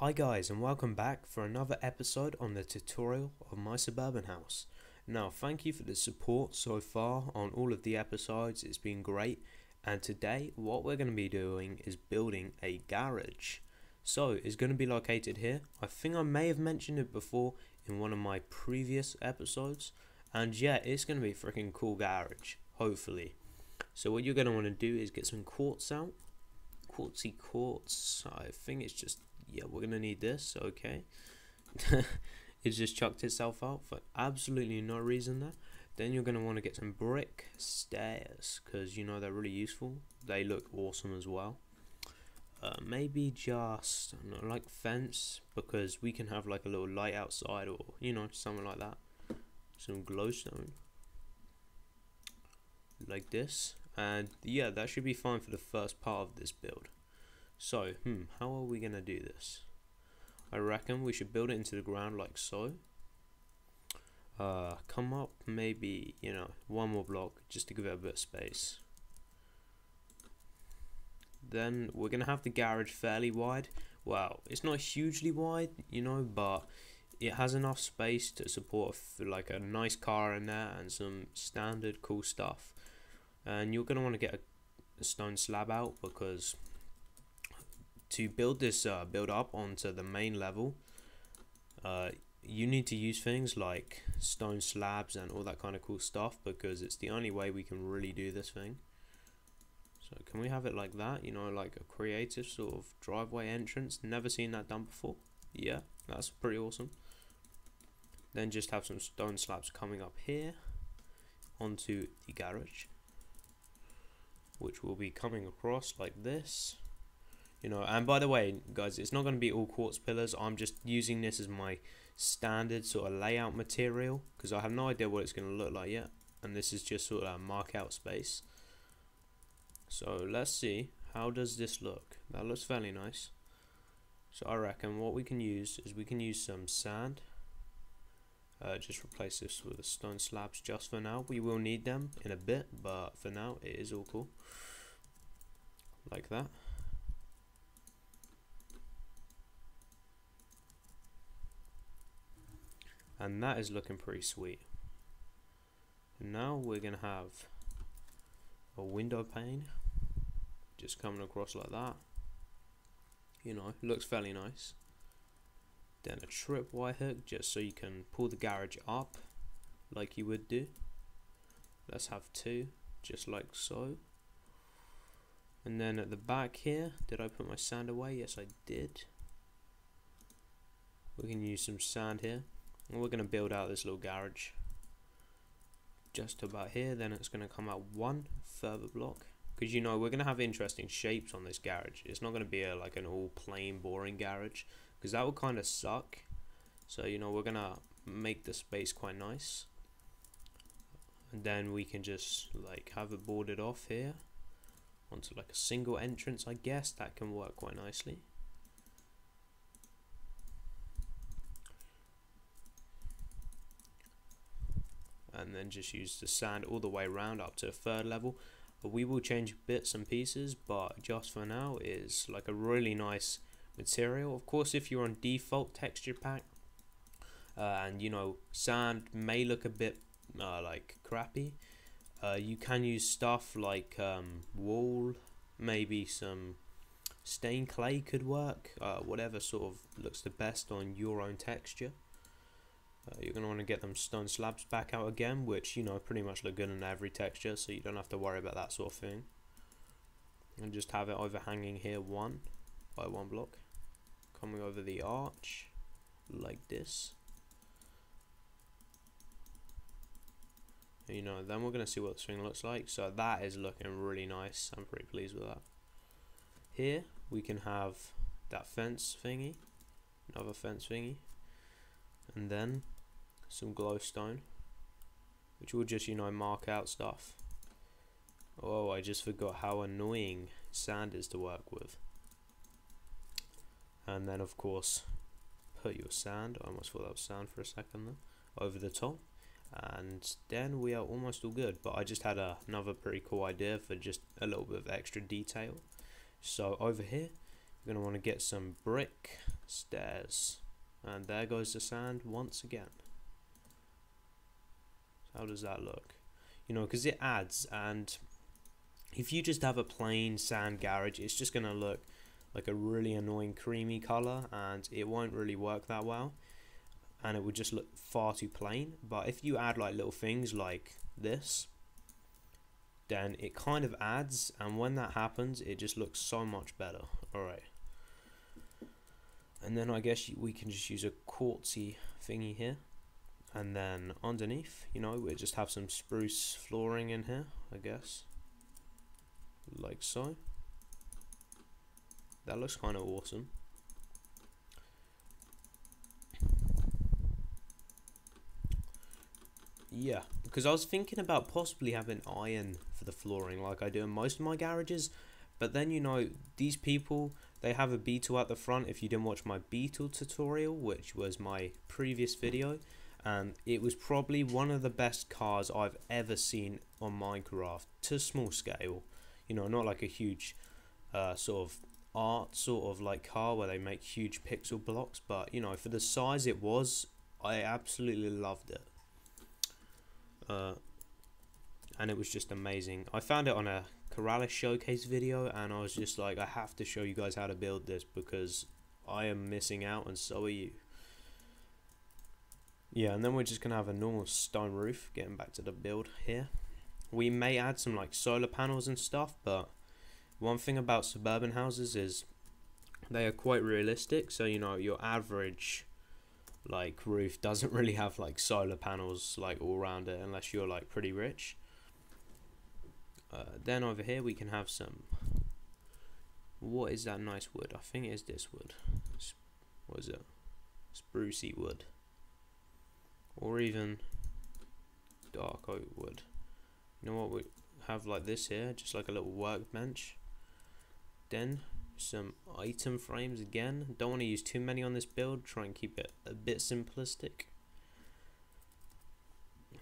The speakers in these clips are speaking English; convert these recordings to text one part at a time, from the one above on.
Hi guys, and welcome back for another episode on the tutorial of my Suburban house. Now thank you for the support so far on all of the episodes, it's been great, and today what we're going to be doing is building a garage. So it's going to be located here. I think I may have mentioned it before in one of my previous episodes, and yeah, it's going to be a freaking cool garage, hopefully. So what you're going to want to do is get some quartz out. Quartzy quartz, I think it's just, yeah, we're gonna need this. Okay. It just chucked itself out for absolutely no reason there. Then you're gonna want to get some brick stairs because you know they're really useful, they look awesome as well. Maybe just, I don't know, like fence, because we can have like a little light outside, or you know, something like that. Some glowstone like this, and yeah, that should be fine for the first part of this build. So how are we gonna do this? I reckon we should build it into the ground like so. Come up maybe, you know, one more block just to give it a bit of space. Then we're gonna have the garage fairly wide. Well, it's not hugely wide, you know, but it has enough space to support like a nice car in there and some standard cool stuff. And you're gonna want to get a stone slab out, because to build this build up onto the main level, you need to use things like stone slabs and all that kind of cool stuff, because it's the only way we can really do this thing. So can we have it like that, you know, like a creative sort of driveway entrance? Never seen that done before. Yeah, that's pretty awesome. Then just have some stone slabs coming up here onto the garage, which will be coming across like this, you know. And by the way guys, it's not going to be all quartz pillars. I'm just using this as my standard sort of layout material because I have no idea what it's going to look like yet, and this is just sort of mark out space. So let's see, how does this look? That looks fairly nice. So I reckon what we can use is we can use some sand. Just replace this with the stone slabs just for now. We will need them in a bit, but for now it is all cool. Like that. And that is looking pretty sweet. And now we're going to have a window pane just coming across like that. You know, looks fairly nice. Then a tripwire hook just so you can pull the garage up like you would do. Let's have two, just like so. And then at the back here, did I put my sand away? Yes I did. We can use some sand here, and we're going to build out this little garage just about here. Then it's going to come out one further block, because you know we're going to have interesting shapes on this garage. It's not going to be like an all plain boring garage, because that would kind of suck. So you know, we're gonna make the space quite nice, and then we can just like have it boarded off here onto like a single entrance. I guess that can work quite nicely. And then just use the sand all the way around up to a third level. But we will change bits and pieces, but just for now is like a really nice material. Of course, if you're on default texture pack, and you know, sand may look a bit like crappy, you can use stuff like wool, maybe some stained clay could work, whatever sort of looks the best on your own texture. You're going to want to get them stone slabs back out again, which you know pretty much look good in every texture, so you don't have to worry about that sort of thing. And just have it overhanging here one by one block, coming over the arch like this. You know, then we're going to see what this thing looks like. So that is looking really nice. I'm pretty pleased with that. Here we can have that fence thingy, another fence thingy, and then some glowstone, which will just, you know, mark out stuff. Oh, I just forgot how annoying sand is to work with. And then of course put your sand, I almost thought that was sand for a second there, over the top, and then we are almost all good. But I just had another pretty cool idea for just a little bit of extra detail. So over here you're going to want to get some brick stairs, and there goes the sand once again. How does that look? You know, because it adds, and if you just have a plain sand garage, it's just gonna look like a really annoying creamy color, and it won't really work that well, and it would just look far too plain. But if you add like little things like this, then it kind of adds, and when that happens, it just looks so much better. Alright, and then I guess we can just use a quartzy thingy here, and then underneath, you know, we just have some spruce flooring in here, I guess, like so. That looks kind of awesome. Yeah, because I was thinking about possibly having iron for the flooring like I do in most of my garages, but then, you know, these people, they have a beetle at the front. If you didn't watch my beetle tutorial, which was my previous video, and it was probably one of the best cars I've ever seen on Minecraft to small scale. You know, not like a huge sort of art sort of like car where they make huge pixel blocks, but you know, for the size it was, I absolutely loved it. And it was just amazing. I found it on a Corrales showcase video, and I was just like, I have to show you guys how to build this because I am missing out, and so are you. Yeah, and then we're just gonna have a normal stone roof. Getting back to the build here, we may add some like solar panels and stuff, but one thing about suburban houses is they are quite realistic. So, you know, your average like roof doesn't really have like solar panels like all around it unless you're like pretty rich. Then over here we can have some, what is that nice wood? I think it is this wood. What is it? Sprucey wood, or even dark oak wood. You know what, we have like this here, just like a little workbench. Then some item frames again. Don't want to use too many on this build, try and keep it a bit simplistic.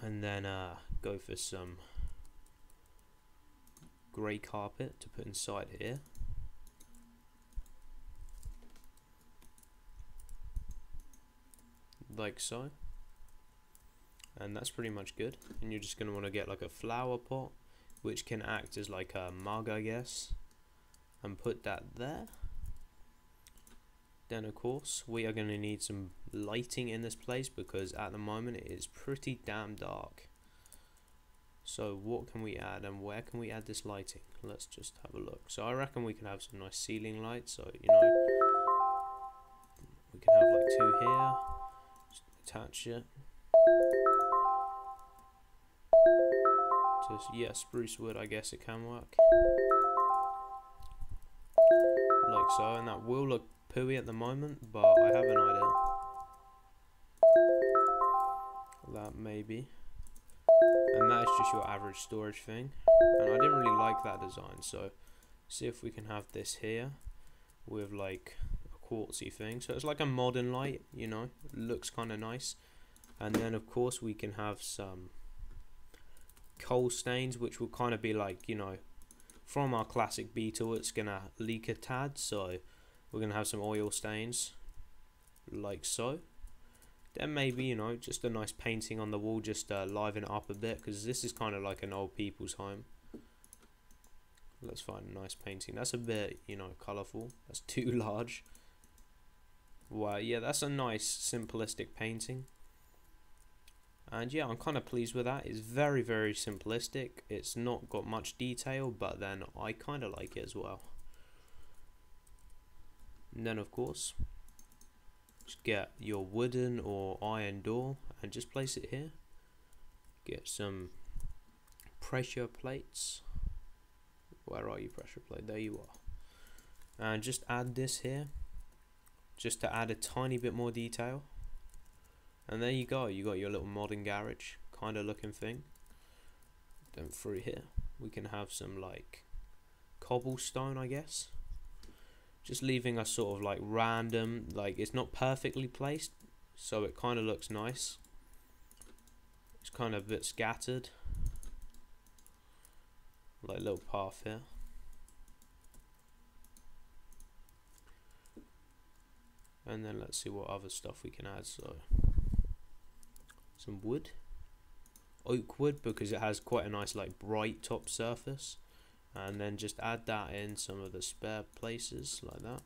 And then go for some grey carpet to put inside here. Like so. And that's pretty much good. And you're just going to want to get like a flower pot, which can act as like a mug, I guess, and put that there. Then of course we are going to need some lighting in this place because at the moment it is pretty damn dark. So what can we add, and where can we add this lighting? Let's just have a look. So I reckon we can have some nice ceiling lights. So, you know, we can have like 2 here, just attach it. So yeah, spruce wood, I guess it can work. Like so, and that will look pooey at the moment, but I have an idea. That maybe. And that is just your average storage thing. And I didn't really like that design, so see if we can have this here with like a quartzy thing. So it's like a modern light, you know, it looks kind of nice. And then of course we can have some coal stains, which will kind of be like, you know, from our classic beetle, it's gonna leak a tad, so we're gonna have some oil stains like so. Then maybe, you know, just a nice painting on the wall, just liven it up a bit, because this is kind of like an old people's home. Let's find a nice painting. That's a bit, you know, colourful. That's too large. Wow, yeah, that's a nice simplistic painting. And yeah, I'm kind of pleased with that. It's very, very simplistic. It's not got much detail, but then I kind of like it as well. And then of course, just get your wooden or iron door and just place it here. Get some pressure plates. Where are you, pressure plate? There you are. And just add this here, just to add a tiny bit more detail. And there you go, you got your little modern garage kind of looking thing. Then through here we can have some like cobblestone, I guess, just leaving us sort of like random, like it's not perfectly placed, so it kind of looks nice. It's kind of a bit scattered, like a little path here. And then let's see what other stuff we can add. So some wood, oak wood, because it has quite a nice like bright top surface, and then just add that in some of the spare places like that,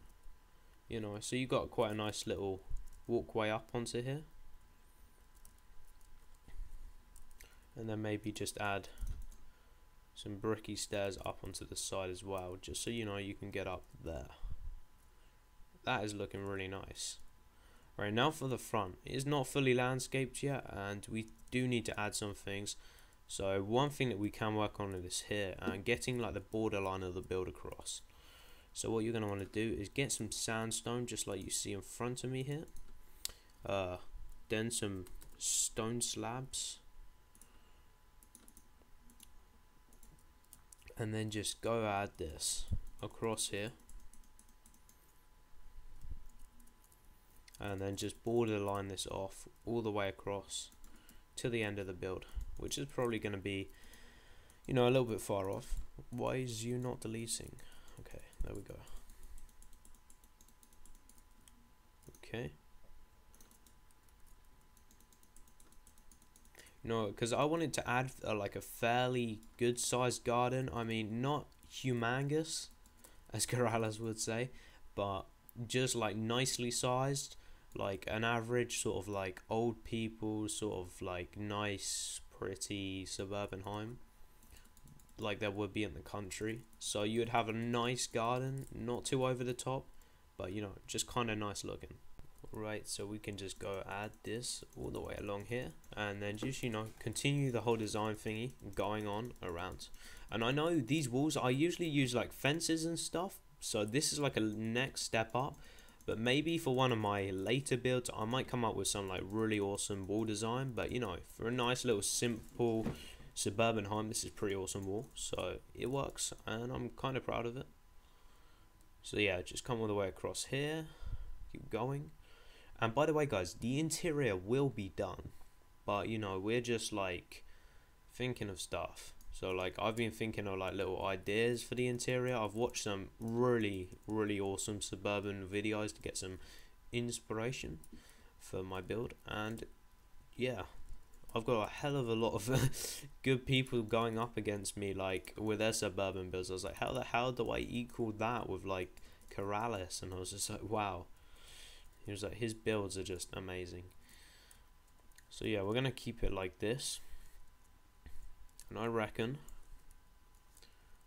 you know, so you got quite a nice little walkway up onto here. And then maybe just add some bricky stairs up onto the side as well, just so you know you can get up there. That is looking really nice. Right, now for the front. It is not fully landscaped yet, and we do need to add some things. So one thing that we can work on is here, and getting like the borderline of the build across. So what you're going to want to do is get some sandstone, just like you see in front of me here. Then some stone slabs. And then just go add this across here. And then just borderline this off all the way across to the end of the build, which is probably going to be, you know, a little bit far off. Why is you not deleting? Okay, there we go. Okay. No, because I wanted to add like a fairly good sized garden. I mean, not humongous, as Corrales would say, but just like nicely sized, like an average sort of like old people sort of like nice, pretty suburban home, like there would be in the country. So you would have a nice garden, not too over the top, but you know, just kind of nice looking. Right, so we can just go add this all the way along here, and then just, you know, continue the whole design thingy going on around. And I know these walls, I usually use like fences and stuff, so this is like a next step up. But maybe for one of my later builds, I might come up with some like really awesome wall design. But you know, for a nice little simple suburban home, this is pretty awesome wall, so it works, and I'm kind of proud of it. So yeah, just come all the way across here, keep going. And by the way guys, the interior will be done, but you know, we're just like thinking of stuff. So like I've been thinking of like little ideas for the interior. I've watched some really awesome suburban videos to get some inspiration for my build, and yeah, I've got a hell of a lot of good people going up against me like with their suburban builds. I was like, how the hell do I equal that with like Corrales? And I was just like, wow. He was like, his builds are just amazing. So yeah, we're gonna keep it like this, and I reckon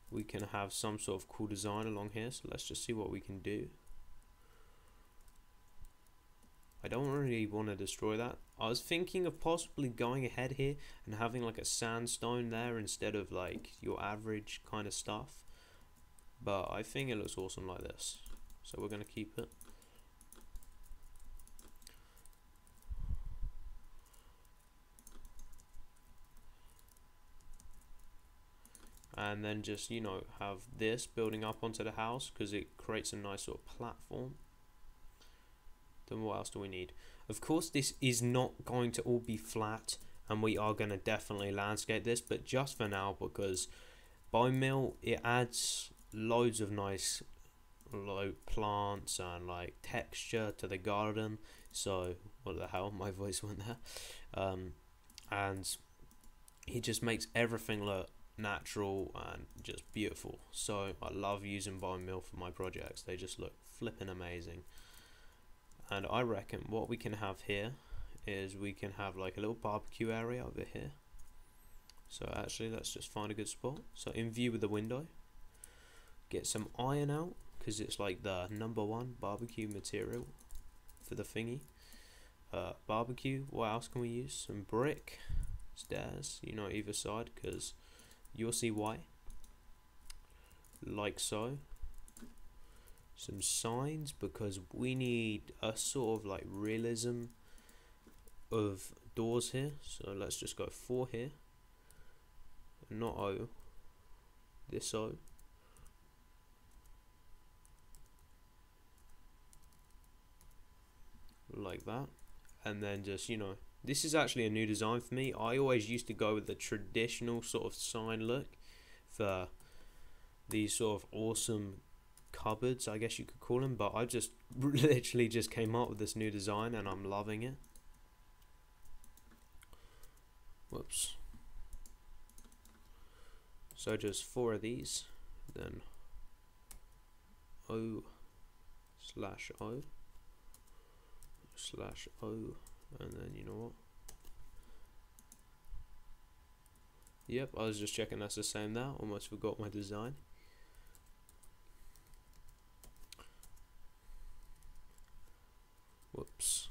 we can have some sort of cool design along here. So let's just see what we can do. I don't really want to destroy that. I was thinking of possibly going ahead here and having like a sandstone there instead of like your average kind of stuff, but I think it looks awesome like this, so we're gonna keep it. And then just, you know, have this building up onto the house because it creates a nice sort of platform. Then what else do we need? Of course, this is not going to all be flat, and we are going to definitely landscape this, but just for now, because by mill it adds loads of nice plants and like texture to the garden. So what the hell, my voice went there. And it just makes everything look natural and just beautiful. So I love using bone meal for my projects. They just look flipping amazing. And I reckon what we can have here is we can have like a little barbecue area over here. So actually let's just find a good spot. So in view with the window, get some iron out because it's like the #1 barbecue material for the thingy. Barbecue, what else can we use? Some brick, stairs, you know, either side, because you'll see why. Like so. Some signs, because we need a sort of like realism of doors here. So let's just go 4 here. Not O. This O. Like that. And then just, you know, this is actually a new design for me. I always used to go with the traditional sort of sign look for these sort of awesome cupboards, I guess you could call them, but I just literally just came up with this new design and I'm loving it. Whoops. So just 4 of these, then O/O/O/O, and then you know what? Yep, I was just checking that's the same now. Almost forgot my design. Whoops.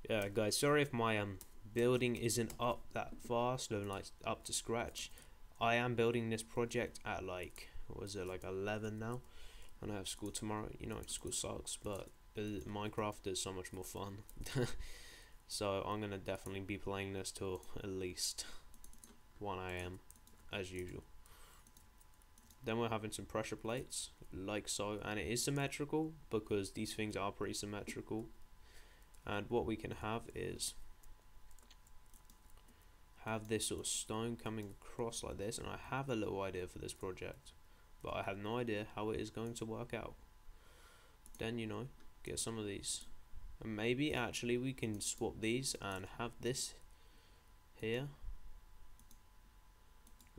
Yeah, guys, sorry if my building isn't up that fast or like up to scratch. I am building this project at like, what was it, like 11 now, and I have school tomorrow. You know, school sucks, but Minecraft is so much more fun. So I'm gonna definitely be playing this till at least 1 AM as usual. Then we're having some pressure plates like so, and it is symmetrical because these things are pretty symmetrical. And what we can have is have this sort of stone coming across like this, and I have a little idea for this project, but I have no idea how it is going to work out. Then, you know, get some of these, and maybe actually we can swap these and have this here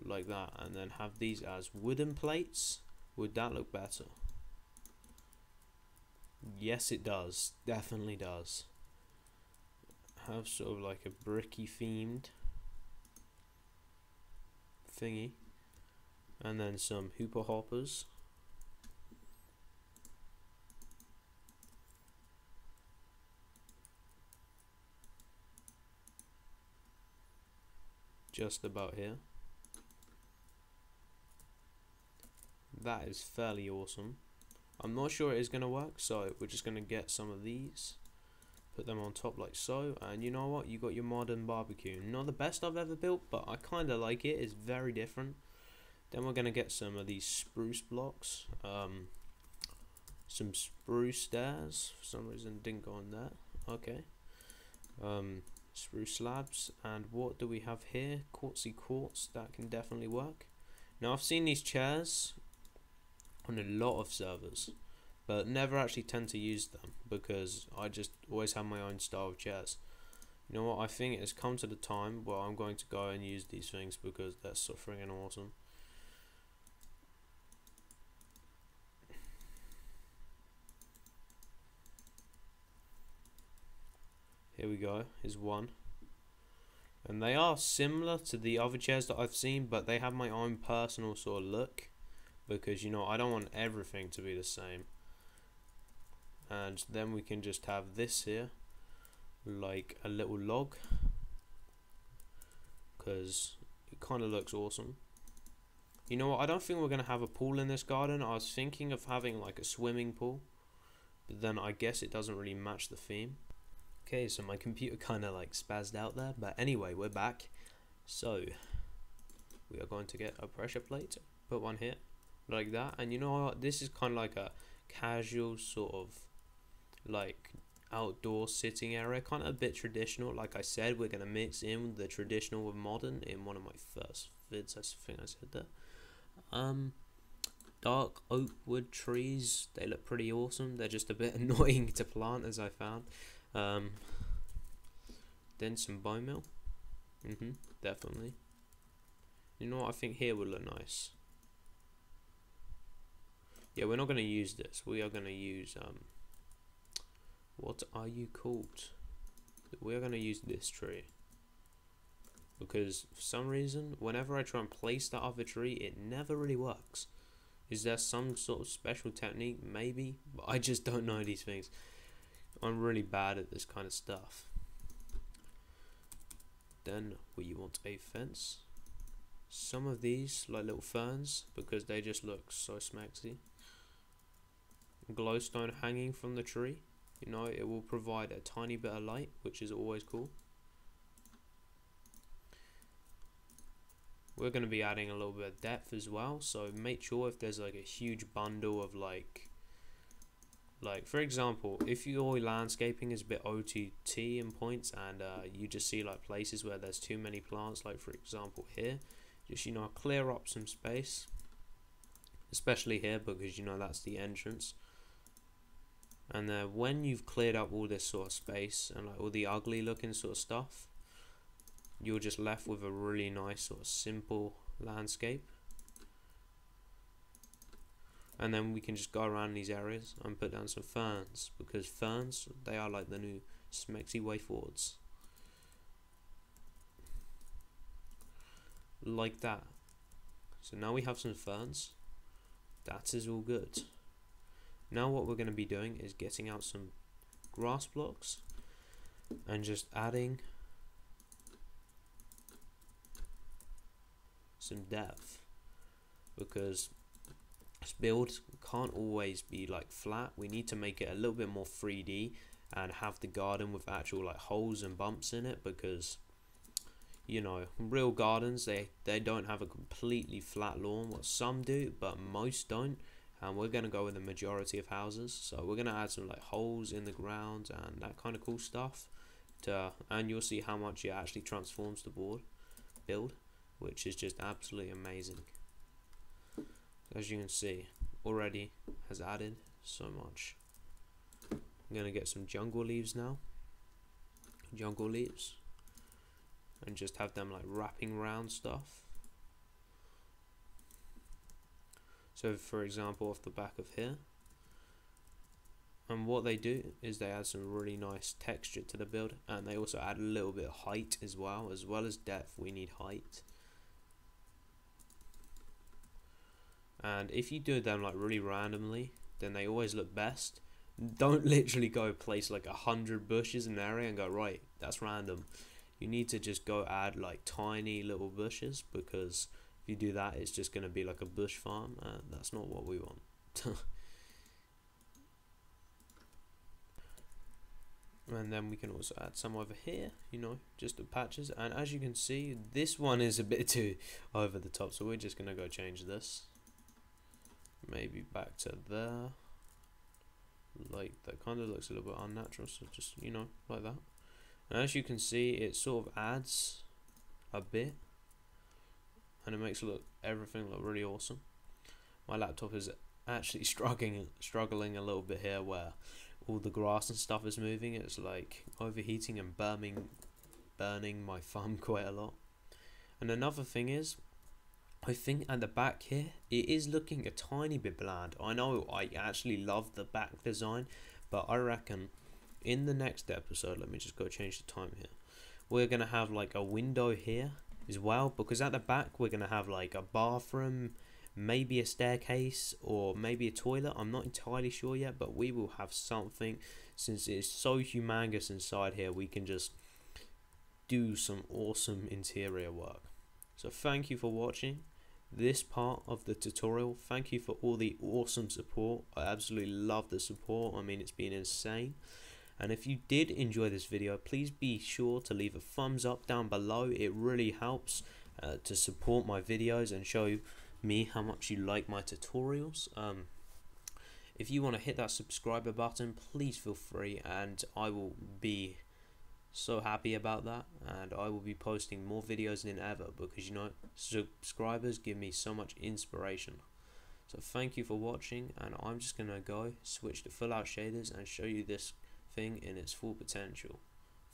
like that, and then have these as wooden plates. Would that look better? Yes, it does. Definitely does. Have sort of like a bricky themed thingy, and then some hooper hoppers. Just about here. That is fairly awesome. I'm not sure it is going to work, so we're just going to get some of these, put them on top like so, and you know what, you got your modern barbecue. Not the best I've ever built, but I kind of like it. It's very different. Then we're going to get some of these spruce blocks, some spruce stairs. For some reason it didn't go on that. Okay. Spruce slabs, and what do we have here? Quartzy quartz. That can definitely work. Now I've seen these chairs on a lot of servers, but never actually tend to use them because I just always have my own style of chairs. You know what, I think it's come to the time where I'm going to go and use these things because they're so friggin' awesome. Here we go, here's one. And they are similar to the other chairs that I've seen, but they have my own personal sort of look, because, you know, I don't want everything to be the same. And then we can just have this here, like a little log, because it kind of looks awesome. You know what, I don't think we're going to have a pool in this garden. I was thinking of having like a swimming pool, but then I guess it doesn't really match the theme. Okay, so my computer kind of like spazzed out there, but anyway, we're back. So we are going to get a pressure plate, put one here like that, and you know what, this is kind of like a casual sort of like outdoor sitting area, kind of a bit traditional. Like I said, we're going to mix in the traditional with modern in one of my first vids. I think I said that. Dark oak wood trees, they look pretty awesome. They're just a bit annoying to plant, as I found. Then some bone meal. Definitely. You know what, I think here would look nice. Yeah, we're not going to use this. We are going to use what are you called? We're going to use this tree, because for some reason whenever I try and place that other tree, it never really works. Is there some sort of special technique? Maybe, but I just don't know these things. I'm really bad at this kind of stuff. Then we want a fence. Some of these like little ferns, because they just look so smexy. Glowstone hanging from the tree. You know, it will provide a tiny bit of light, which is always cool. We're going to be adding a little bit of depth as well, so make sure if there's like a huge bundle of like for example, if your landscaping is a bit OTT in points, and you just see like places where there's too many plants, like for example here, just, you know, clear up some space. especially here because you know that's the entrance. And then when you've cleared up all this sort of space and like all the ugly looking sort of stuff, you're just left with a really nice sort of simple landscape. And then we can just go around these areas and put down some ferns, because ferns, they are like the new smexy way forwards. Like that. So now we have some ferns. That is all good. Now what we're going to be doing is getting out some grass blocks and just adding some depth, because this build can't always be like flat. We need to make it a little bit more 3D and have the garden with actual like holes and bumps in it, because you know, real gardens, they don't have a completely flat lawn. Well, some do, but most don't. And we're going to go with the majority of houses, so we're going to add some like holes in the ground and that kind of cool stuff and you'll see how much it actually transforms the build, which is just absolutely amazing. As you can see, already has added so much. I'm going to get some jungle leaves now, and just have them like wrapping around stuff. So for example, off the back of here, and what they do is they add some really nice texture to the build, and they also add a little bit of height as well as depth. We need height. And if you do them like really randomly, then they always look best. Don't literally go place like 100 bushes in an area and go, right, that's random. You need to just go add like tiny little bushes, because if you do that, it's just going to be like a bush farm, and that's not what we want. And then we can also add some over here, you know, just the patches. And as you can see, this one is a bit too over the top, so we're just going to go change this. Maybe back to there. Like, that kind of looks a little bit unnatural, so just, you know, like that. And as you can see, it sort of adds a bit, and it makes everything look really awesome. My laptop is actually struggling a little bit here, where all the grass and stuff is moving. It's like overheating and burning my thumb quite a lot. And another thing is, I think at the back here, it is looking a tiny bit bland. I know I actually love the back design, but I reckon in the next episode, let me just go change the time here, we're going to have like a window here as well, because at the back we're going to have like a bathroom, maybe a staircase, or maybe a toilet. I'm not entirely sure yet, but we will have something. Since it's so humongous inside here, we can just do some awesome interior work. So thank you for watching this part of the tutorial. Thank you for all the awesome support. I absolutely love the support. I mean, it's been insane. And if you did enjoy this video, please be sure to leave a thumbs up down below. It really helps to support my videos and show me how much you like my tutorials. If you want to hit that subscriber button, please feel free, and I will be so happy about that, and I will be posting more videos than ever, because you know, subscribers give me so much inspiration. So thank you for watching, and I'm just gonna go switch to full out shaders and show you this thing in its full potential.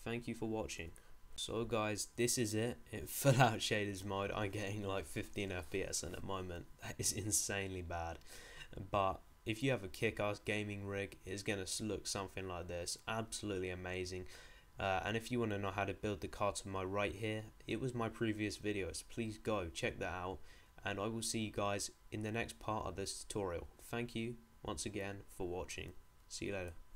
Thank you for watching. So guys, this is it in full out shaders mode. I'm getting like 15 FPS at the moment. That is insanely bad, but if you have a kick-ass gaming rig, it's gonna look something like this. Absolutely amazing. And if you want to know how to build the car to my right here, it was my previous videos. Please go check that out, and I will see you guys in the next part of this tutorial. Thank you once again for watching. See you later.